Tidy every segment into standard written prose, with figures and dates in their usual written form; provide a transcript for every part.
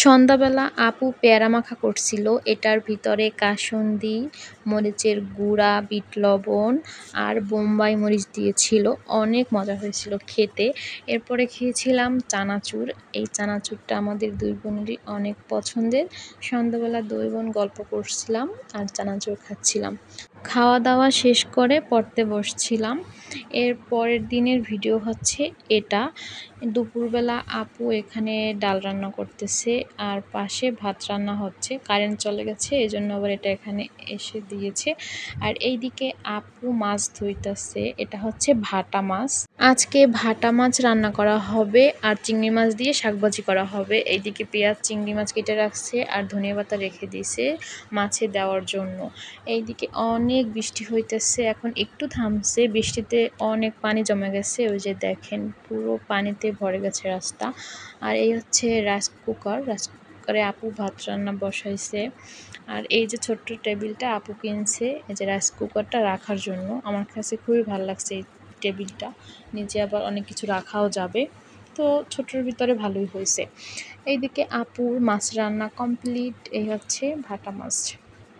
সন্ধ্যাবেলা আপু পেয়ারা মাখা করছিল। এটার ভিতরে কাসুন্দি, মরিচের গুঁড়া, বিট লবণ আর বোম্বাই মরিচ দিয়েছিল। অনেক মজা হয়েছিল খেতে। এরপরে খেয়েছিলাম চানাচুর। এই চানাচুরটা আমাদের দুই বোনেরই অনেক পছন্দের। সন্ধ্যাবেলা দুই বোন গল্প করছিলাম আর চানাচুর খাচ্ছিলাম। খাওয়া দাওয়া শেষ করে পড়তে বসছিলাম। এর পরের দিনের ভিডিও হচ্ছে এটা। দুপুরবেলা আপু এখানে ডাল রান্না করতেছে আর পাশে ভাত রান্না হচ্ছে। কারেন্ট চলে গেছে, এজন্য আবার এটা এখানে এসে দিয়েছে। আর এইদিকে আপু মাছ ধুইতেছে। এটা হচ্ছে ভাটা মাছ। আজকে ভাটা মাছ রান্না করা হবে আর চিংড়ি মাছ দিয়ে শাকভাজি করা হবে। এইদিকে পেঁয়াজ চিংড়ি মাছ কেটে রাখছে আর ধনিয়া পাতা রেখে দিয়েছে মাছে দেওয়ার জন্য। এইদিকে অনেক বৃষ্টি হইতেছে, এখন একটু থামছে। বৃষ্টিতে অনেক পানি জমে গেছে, ওই যে দেখেন পুরো পানিতে ভরে গেছে রাস্তা। আর এই হচ্ছে রাইস কুকারে আপু ভাত রান্না বসাইছে। আর এই যে ছোট্ট টেবিলটা আপু কিনছে এই যে রাইস কুকারটা রাখার জন্য। আমার কাছে খুবই ভালো লাগছে এই টেবিলটা, নিচে আবার অনেক কিছু রাখাও যাবে। তো ছোটোর ভিতরে ভালোই হয়েছে। এইদিকে আপুর মাছ রান্না কমপ্লিট। এই হচ্ছে ভাটা মাছ,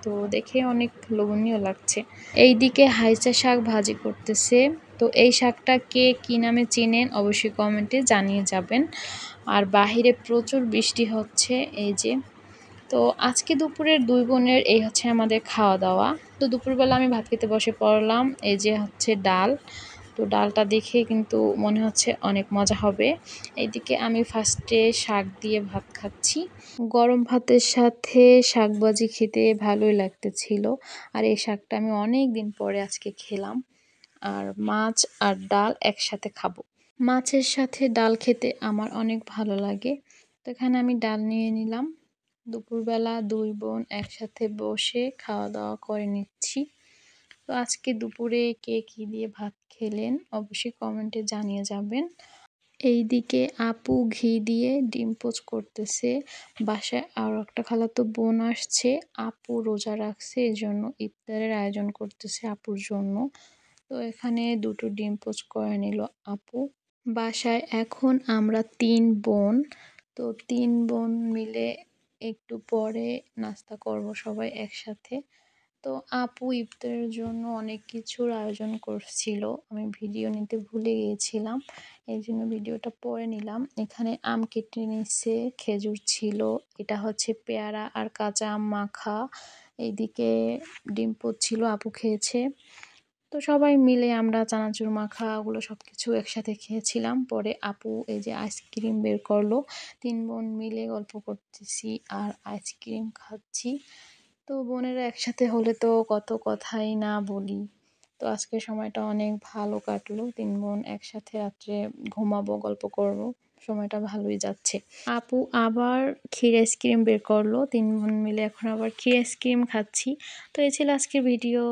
তো দেখে অনেক লোভনীয় লাগছে। এইদিকে হাইচা শাক ভাজি করতেছে। তো এই শাকটা কে কী নামে চেনেন অবশ্যই কমেন্টে জানিয়ে যাবেন। আর বাহিরে প্রচুর বৃষ্টি হচ্ছে এই যে। তো আজকে দুপুরের দুই বোনের এই হচ্ছে আমাদের খাওয়া দাওয়া। তো দুপুরবেলা আমি ভাত খেতে বসে পড়লাম। এই যে হচ্ছে ডাল। তো ডালটা দেখে কিন্তু মনে হচ্ছে অনেক মজা হবে। এইদিকে আমি ফার্স্টে শাক দিয়ে ভাত খাচ্ছি। গরম ভাতের সাথে শাকভাজি খেতে ভালোই লাগতেছিল। আর এই শাকটা আমি অনেক দিন পরে আজকে খেলাম। আর মাছ আর ডাল একসাথে খাবো। মাছের সাথে ডাল খেতে আমার অনেক ভালো লাগে। তো এখানে আমি ডাল নিয়ে নিলাম। দুপুরবেলা দুই বোন একসাথে বসে খাওয়া দাওয়া করে নিচ্ছি। তো আজকে দুপুরে কে কী দিয়ে ভাত খেলেন অবশ্যই কমেন্টে জানিয়ে যাবেন। এইদিকে আপু ঘি দিয়ে ডিম পোচ করতেছে। বাসায় আরও একটা খালাতো বোন আসছে। আপু রোজা রাখছে, এজন্য ইফতারের আয়োজন করতেছে আপুর জন্য। তো এখানে দুটো ডিম পোচ করে নিল আপু। বাসায় এখন আমরা তিন বোন। তো তিন বোন মিলে একটু পরে নাস্তা করব সবাই একসাথে। তো আপু ইফতারের জন্য অনেক কিছুর আয়োজন করছিল, আমি ভিডিও নিতে ভুলে গিয়েছিলাম, এই জন্য ভিডিওটা পরে নিলাম। এখানে আম কেটে নিচ্ছে, খেজুর ছিল, এটা হচ্ছে পেয়ারা আর কাঁচা আম মাখা। এইদিকে ডিম পোচ ছিল, আপু খেয়েছে। তো সবাই মিলে আমরা চানাচুর মাখা ওগুলো সব কিছু একসাথে খেয়েছিলাম। পরে আপু এই যে আইসক্রিম বের করলো, তিন বোন মিলে গল্প করতেছি আর আইসক্রিম খাচ্ছি। তো বোনেরা একসাথে হলে তো কত কথাই না বলি। তো আজকের সময়টা অনেক ভালো কাটলো, তিন বোন একসাথে রাত্রে ঘুমাবো, গল্প করব, সময়টা ভালোই যাচ্ছে। আপু আবার ক্ষীর আইসক্রিম বের করলো, তিন বোন মিলে এখন আবার ক্ষীর আইসক্রিম খাচ্ছি। তো এই ছিল আজকের ভিডিও।